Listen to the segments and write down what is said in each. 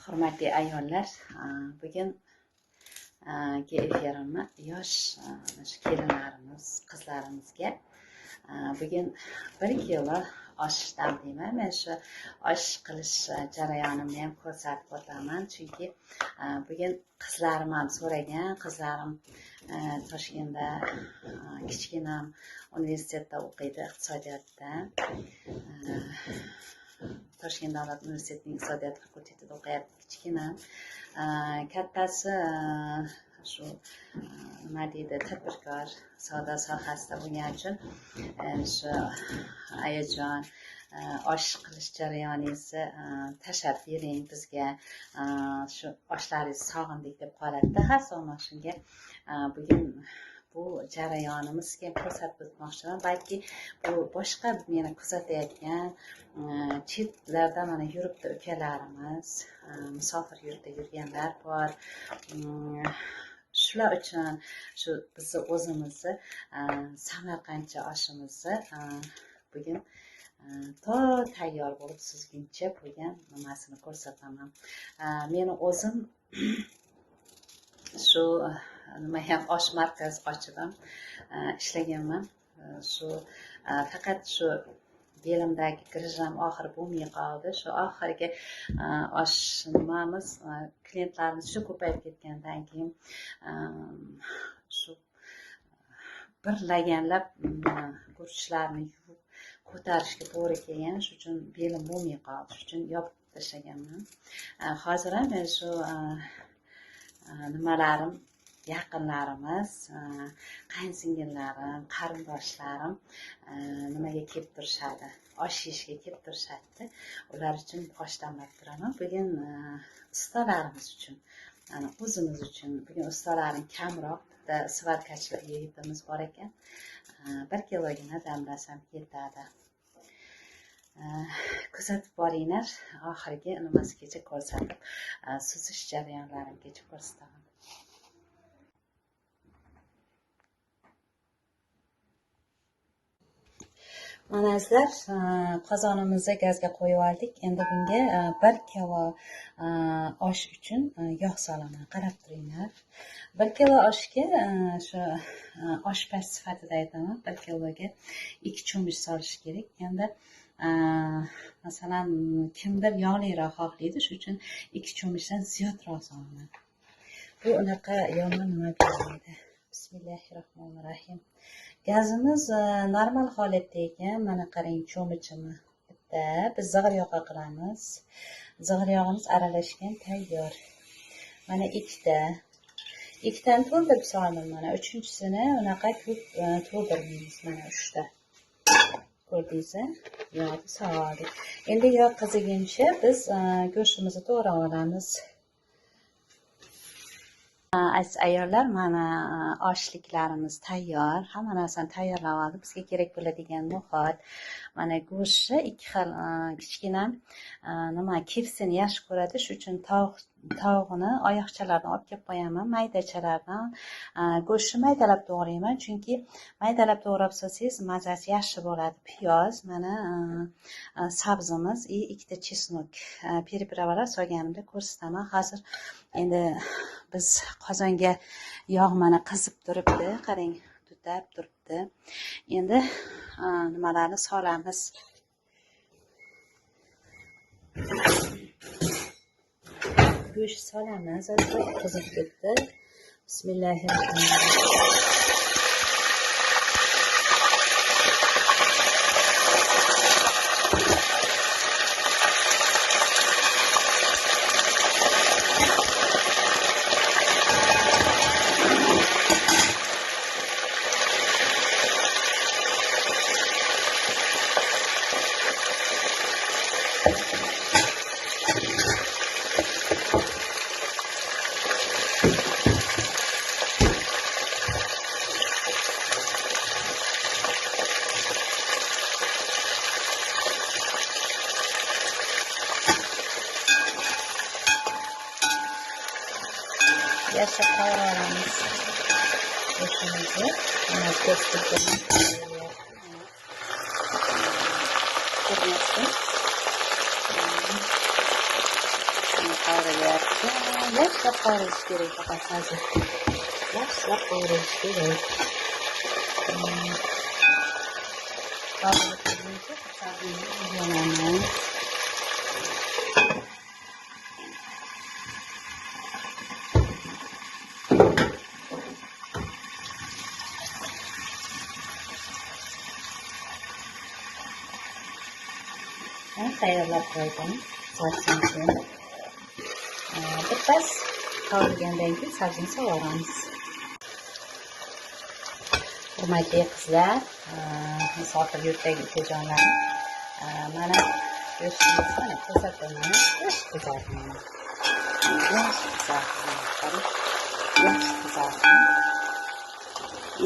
Hurmatli ayollar, bugun efirimni yosh kelinlarimiz, qizlarimizga bugun 1 kilo osh taqdimi. Men shu osh qilish jarayonimni ham ko'rsatib o'taman, chunki bugun qizlarim ham so'ragan. Qizlarim Toshkentda kichkinam universitetda o'qiydi, iqtisodiyotda. Toshkent davlat universitetining iqtisodiyot fakultetida o'qiyapti kichkinam. Kattasi shu nima deydi, tadbirkor, savdo sohasida bo'lgani uchun shu ayajon osh qilish jarayoningizni tashlab bering bizga, shu oshlaringizni sog'indik deb qoladida. Har sovma shunga bugun bu jarayonimizga ko'rsatib o'tmoqchiman. Balki bu boshqa meni kuzatayotgan chetlarda mana yuribdi ukalarimiz, musofir yurtda yurganlar bor. Shular uchun shu bizni o'zimizni samarqandcha oshimizni bugun to tayyor bo'lib suzguncha bo'lgan nimasini ko'rsataman. Meni o'zim shu nima ham osh markaz ochdim, ishlaganman. Shu faqat shu belimdagi grijam oxiri bo'lmay qoldi. Shu oxirgi osh nimamiz, klientlarimiz shu ko'payib ketgandan keyin shu bir laganlab go'shtlarni yuvib ko'tarishga to'g'ri kelgan. Shu uchun belim bo'lmay qoldi. Shu uchun yopib tashlaganman. Hozir ham men shu nimalarim, yaqinlarimiz, qaynsingillarim, qarindoshlarim nimaga kelib turishadi, osh yeyishga kelib turishadi. Ular uchun osh damlab turaman. Bugun ustalarimiz uchun, o'zimiz uchun bugun ustalarim kamroq, bitta svarkachilik yigitimiz bor ekan. 1 kilogina damlasam ketadi. Kuzatib boringlar, oxirgi nimasigacha ko'rsatib, suzish jarayonlarimgacha ko'rsataman. Mana sizlar, qozonimizni gazga qo'yib oldik. Endi bunga 1 kilo osh uchun yog' solaman. Qarab turinglar. 1 kilo oshga shu oshpaz sifatida aytaman, 1 kiloga 2 cho'mich solish kerak. Endi masalan, kimdir yog'liroq xohlaydi, shu uchun 2 cho'michdan ziyodroq solaman. Bu unaqa yomon nima bo'lmaydi. Bismillahirrohmanirrohim. Gazimiz normal holatda ekan. Mana qarang, cho'michini bitta. Biz zig'ir yog'ga qilamiz. Zig'ir yog'imiz aralashgan, tayyor. Mana ikkita. Ikkitani to'ldirib soldim mana. Uchinchisini unaqa ko'p to'ldirmaymiz. Mana 3 ta. Ko'rdingizmi? Yog'ni soldik. Endi yog' qiziguncha biz go'shtimizni to'g'rab olamiz. Aziz ayollar, mana oshliklarimiz tayyor. Hamma narsani tayyorlab oldim. Bizga kerak bo'ladigan no'xat, mana go'shtni 2 xil kichkina nima kepsini yaxshi ko'radi. Shu uchun tovuqni oyoqchalaridan olib kelib qo'yaman, maydachalardan. Go'shtni maydalab to'g'rayman, chunki maydalab to'g'rab solsangiz mazasi yaxshi bo'ladi. Piyoz, mana sabzimiz, 2 ta chesnok, peripiralar solganimda ko'rsataman. Hozir endi biz qozonga yog' mana qizib turibdi. Qarang, tutab turibdi. Endi nimalarni solamiz. Go'sht solamiz. Qizib ketdi. Bismillahirrohmanirrohim. Yaşa kavrarımız etimizi hemen göstereceğim. Kırmasın. qovurilyapti. Yaxshilab qovurish kerak faqat hozir. Yaxshilab qovurish kerak. Qovurilib ketguncha sabzini yuvanaman. Tayyorlab qo'ydim. Sabzini. Birpas qovurgandan keyin sabzini sovuramiz. Hurmatli qizlar, musofir yurtdagi ukajonlarim, mana go'shtimizni mana ko'rsataman. Yaxshi qizardi. Yaxshi qizardi. Yaxshi qizardi.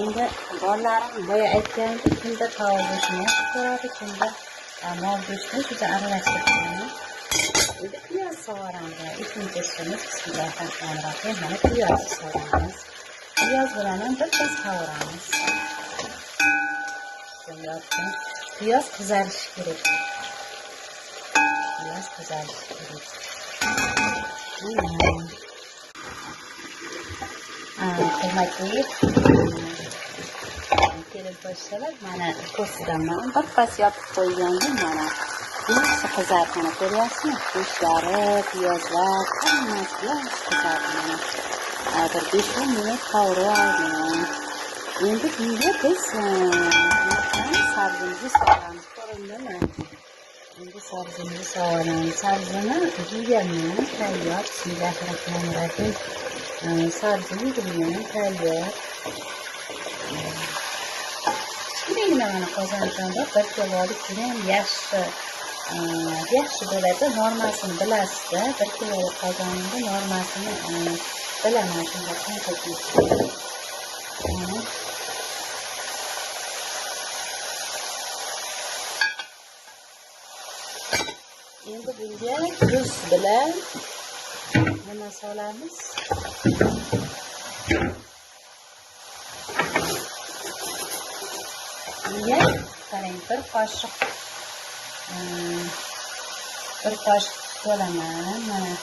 Endi bolalarim boya aytgandek, kimda tovuq go'shtini yaxshi ko'radi, kimda mol go'shtini juda aralashtirib qo'yadi. Endi piyoz sovuramiz. Ikkinchi ishimiz bismillahirrohmanirrohim. Mana piyoz sovuramiz. Piyoz bilan ham birpas qovuramiz. Piyoz qizarishi kerak. Piyoz qizarishi kerak. Hurmatli kelin-qo'shnilar, mana ko'rsataman. Birpas yopib qo'ygandim mana. Yaxshi qizardi, mana ko'ryapsizmi? Go'shtlari, piyozlar, hammasi yaxshi qizardi mana. Bir 5-10 minut qovurib oldim. Endi bunga biz sabzimizni solamiz. Ko'rindimi? Endi sabzimizni solamiz. Sabzini yuvganman, tayyor. Bismillahirrohmanirrohim. Sabzini yuvganman, tayyor. Kichkinagina mana qozonchonda bir kilolik judayam yaxshi bo'ladi. Normasini bilasizda, 1 kilolik qozonimda normasini bilaman. Shunday qancha endi bunga tuz bilan nima solamiz? Bunga qarang, bir qoshiq solaman. Mana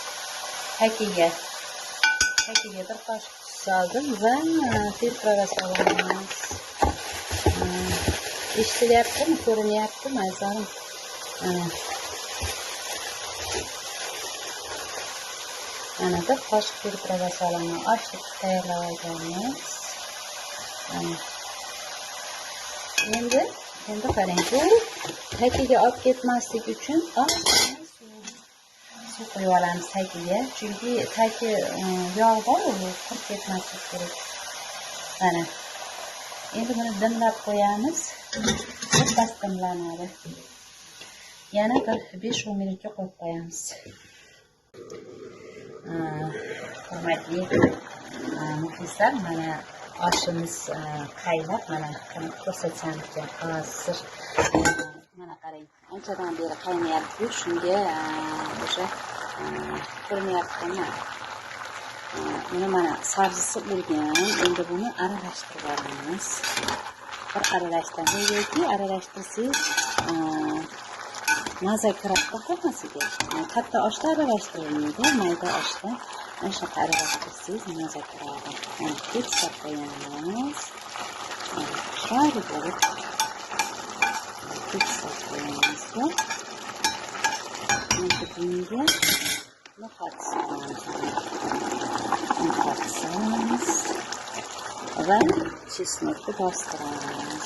tagiga bir qoshiq soldim va filtrga solamiz. Eshitilyaptimi? Ko'rinyaptimi azizlarim? Mana bir qoshiq filtrga solaman. Oshlik tayyorlab olganmiz. Endi qarang, bu tagiga olib ketmaslik uchun suv qo'yib olamiz tagiga. Chunki tagi yog' bor, u qurib ketmaslik kerak. Mana. Endi buni dimlab qo'yamiz. Birpas dimlanadi. Yana bir 5-10 minutga qo'yib qo'yamiz. Hurmatli muxlislar, mana oshimiz qaynab, mana ko'rsatsam ekan hozir. Mana qarang, anchadan beri qaynayapti. Shunga o'sha ko'rinyaptimi? Buni mana sabzisi urgan. Endi buni aralashtirib olamiz. Bir aralashtirib, yoki aralashtirsangiz maza kiradi hammasiga. Katta oshda aralashtirilmaydi, mayda oshda. Shunaqa aralashtirsangiz maza kiradi. Mana ketchup qo'yamiz. Sho'ri bo'lib ketchup qo'yamiz. Endi bunga no'xat solamiz va chesnokni bostiramiz.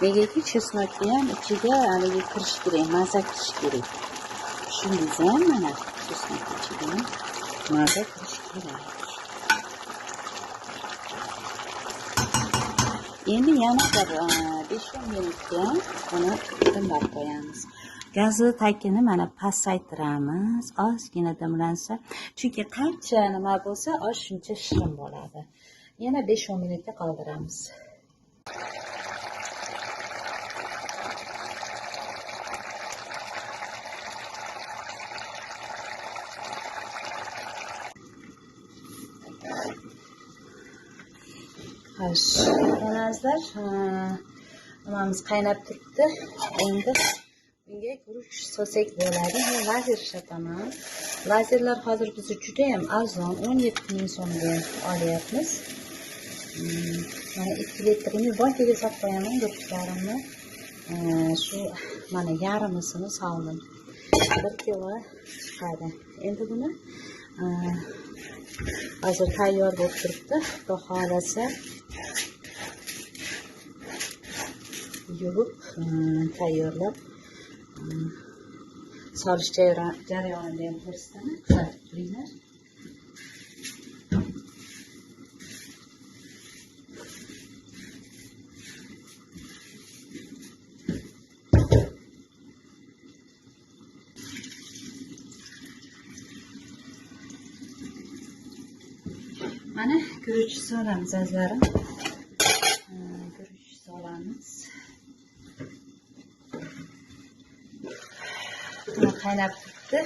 Negaki chesnokni ham ichiga haligi kirish kerak, maza kirish kerak. Tushundingiz ham? Mana chesnok ichiga maza kirish kerak. Endi yana bir 5-10 minutga buni dimlab qo'yamiz. Gazni tagini mana pasaytiramiz. Ozgina dimlansa, chunki qancha nima bo'lsa, osh shuncha shirin bo'ladi. Yana 5-10 minutga qoldiramiz. Xo'sh, azizlar, nimamiz qaynab turibdi. Endi bunga guruch solsak bo'ladi. Men lazer ishlataman. lazerlar hozir biz juda ham arzon, 17 ming so'mga olyapmiz. Mana 2 litrini bankaga solib qo'yaman do'stlarimni. Shu mana yarmisini soldim. 1 kilo chiqadi. Endi buni hozir tayyor bo'lib turibdi. Xudo xolasa yuvib tayyorlab solish jarayonida ham ko'rsataman. Kuzatib turinglar. Mana guruch solamiz azlarim. Guruch solamiz. Qaynab turibdi.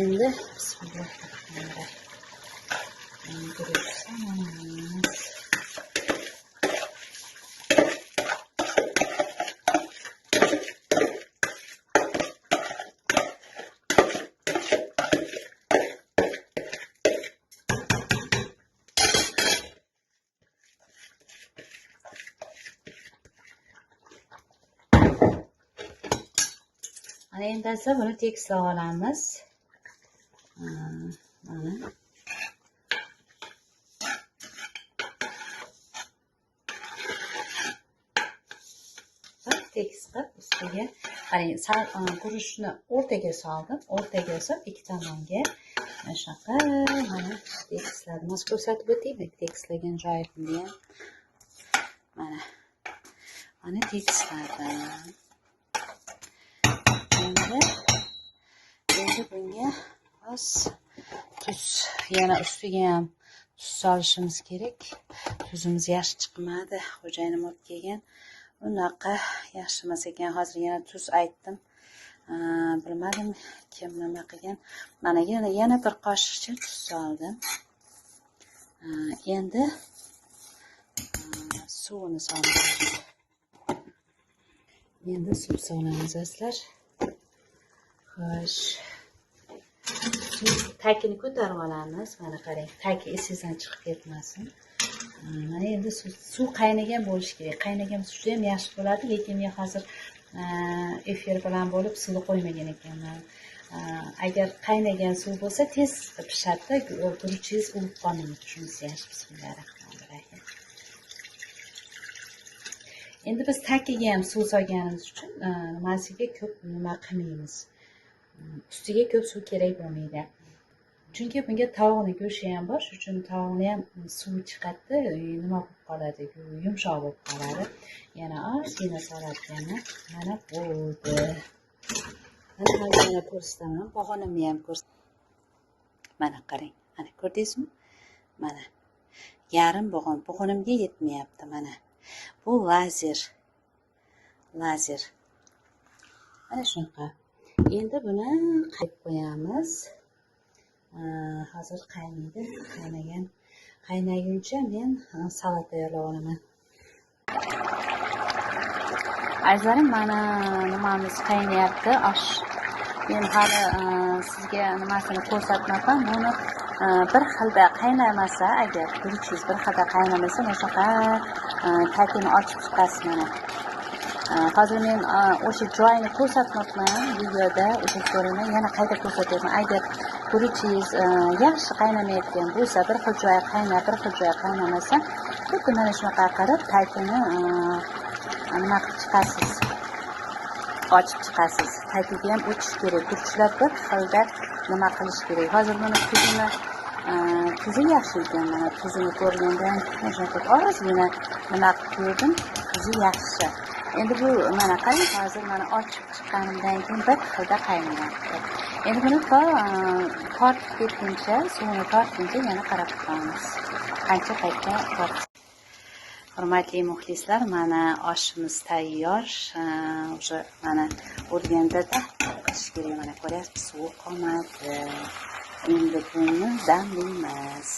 Endi bismillahirrohmanirrohim. Guruch solamiz. Mana endi esa buni tekislab olamiz. Mana tekis qilib ustiga qarang, guruchni o'rtaga soldim. O'rtaga solib ikki tomonga shunaqa mana tekisladim. Mana ko'rsatib o'taymi tekislagan joyimni ham. Mana tekisladim. Endi bunga oz tuz, yana ustiga ham tuz solishimiz kerak. Tuzimiz yaxshi chiqmadi, xo'jayinim olib kelgan. Unaqa yaxshi emas ekan. Hozir yana tuz aytdim. Bilmadim kim nima qilgan. Mana yana bir qoshiqcha tuz soldim. Endi suvini solamiz. Endi suv solamiz azizlar. Xo'sh. Takini ko'tarib olamiz. Mana qarang, taki esingizdan chiqib ketmasin. Mana endi suv qaynagan bo'lishi kerak. Qaynagan suv ham yaxshi bo'ladi, lekin men hozir efir bilan bo'lib suvni qo'ymagan ekanman. Agar qaynagan suv bo'lsa tez pishadi, guruchingiz uvib qolmaydi. Shunisi yaxshi. Bismillahirrohmanirrohim. Endi biz takiga ham suv solganimiz uchun nimasiga ko'p nima qilmaymiz. Ustiga ko'p suv kerak bo'lmaydi. Chunki bunga tovuqni go'shti ham bor, shuning uchun tovuqni ham suv chiqadi, nima bo'lib qoladi, yumshoq bo'lib qoladi. Yana ozgina solatgani mana bo'ldi. Mana hozir ko'rsataman, bog'onimni ham ko'rsataman. Mana qarang, mana ko'rdingizmi? Mana yarim bog'onimga yetmayapti mana. Bu lazer. Mana shunaqa. Endi buni qayib qo'yamiz. Hozir qaynaydi. Qaynaguncha men salat tayyorlab olaman. Azizlarim, mana nimamiz qaynayapti. Osh. Men hali sizga nimasini ko'rsatmadim. Buni bir xilda qaynamasa, agar guruchingiz bir xilda qaynamasa, o'shaqa takini ochib chiqasiz mana. Hozir men o'sha joyini ko'rsatmoqman videoda, o'sha joyini yana qayta ko'rsatyapman. Agar guruchingiz yaxshi qaynamayotgan bo'lsa, bir xil joyi qaynab, bir xil joyi qaynamasa, xuddi mana shunaqa qilib takini nima qilib chiqasiz. Ochib chiqasiz. Tagiga ham o'tish kerak. Guruchlar bir xilda nima qilish kerak. Hozir buni tuzi yaxshi ekan. Mana tuzini ko'rgandan shuncha ozgina nima qilib ko'rdim. Tuzi yaxshi. Endi bu mana qarang, hozir mana ochib chiqqanimdan keyin bir xilda qaynayapti. Endi buni tortib ketguncha, suvini tortguncha yana qarab turamiz. Qancha paytda tortib. Hurmatli muxlislar, mana oshimiz tayyor. O'sha mana o'rganda qilish kerak. Mana ko'ryapsiz, suv qolmadi. Endi buni damlaymiz.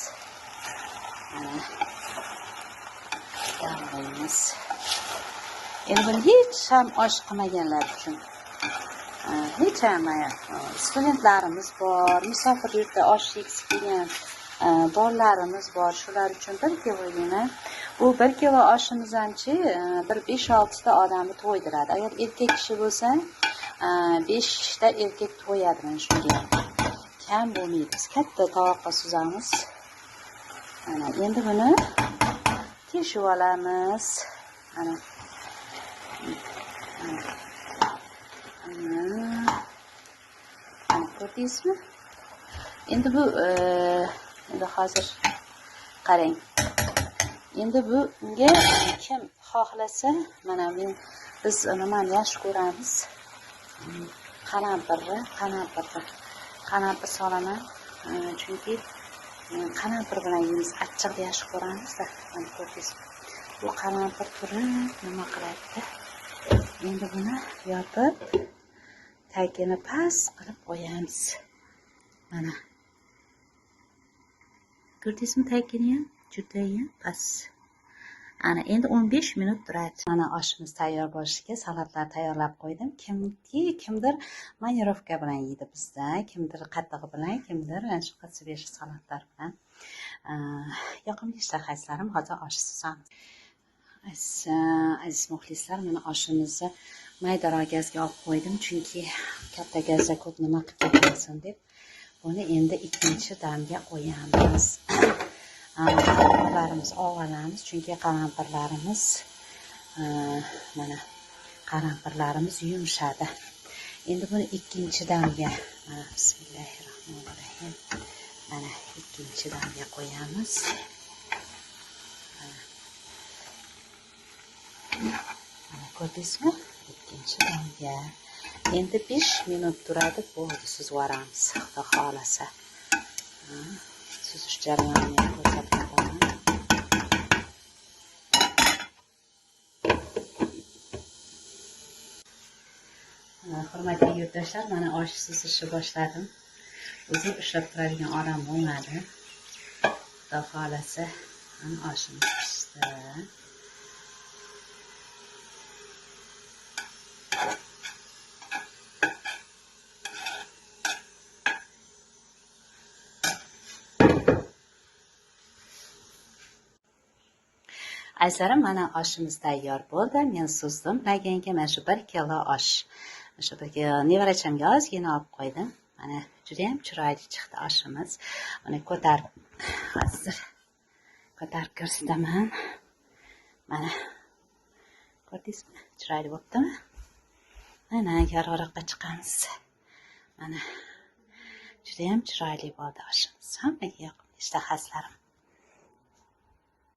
Endi buni hech ham osh qilmaganlar uchun. necha studentlarimiz bor, musofir yurtda osh yegisi kelgan bolalarimiz bor. Shular uchun 1 kilogina. Bu 1 kilo oshimizdanchi bir 5-6 ta odamni to'ydiradi. Agar erkak kishi bo'lsa, 5 ta erkak to'yadi mana shunga. Kam bo'lmaydi. Biz katta tovoqqa suzamiz. Mana endi buni teshib olamiz. Mana. Ko'rdingizmi? Endi bu endi hozir qarang. Endi bunga kim xohlasa, mana biz nimani yaxshi ko'ramiz? Qanampir solaman. Chunki qanampir bilan yeymiz, achchiqni yaxshi ko'ramiz-da. Mana ko'rdingizmi? Bu qanampir turib nima qiladi? Endi buni yopib, tagini past qilib qo'yamiz. Mana. Ko'rdingizmi tagini ham? Judayam past. Ana endi 15 minut turadi. Mana oshimiz tayyor bo'lishiga salatlar tayyorlab qo'ydim. Kimdir manirovka bilan yeydi bizda, kimdir qattig'i bilan, kimdir shunaqa svesh salatlar bilan. Yoqimli ishtahasizlarim, hozir osh suzamiz. Aziz muxlislar, mana oshimizni maydaroq gazga olib qo'ydim, chunki katta gazda ko'p nima qilib ketmasin deb. Buni endi ikkinchi damga qo'yamiz. Qalampirlarimiz olamiz, chunki qalampirlarimiz mana qalampirlarimiz yumshadi. Endi buni ikkinchi damga, mana bismillahirrohmanirrohim. Mana ikkinchi damga qo'yamiz. Mana ko'rdingizmi? Ikkinchi damga. Endi 5 minut turadi, bo'ldi, suzib yuboramiz, xudo xolasa. Suzish jarayonini ko'rsatib o'taman. Hurmatli yurtdoshlar, mana osh suzishni boshladim. O'zim ushlab turadigan oram bo'lmadi. Xudo xolasa, mana oshimiz pishdi. Azizlarim, mana oshimiz tayyor bo'ldi. Men suzdim. Laganga mana shu 1 kilo osh. Shu nevarachamga ozgina olib qo'ydim. Mana juda ham chiroyli chiqdi oshimiz. Uni ko'tarib ko'rsataman. Mana ko'rdingizmi? Chiroyli bo'libdimi? Mana yorug'roqqa chiqamiz. Mana juda ham chiroyli bo'ldi oshimiz. Hammaga yoqimli ishtahasizlarim.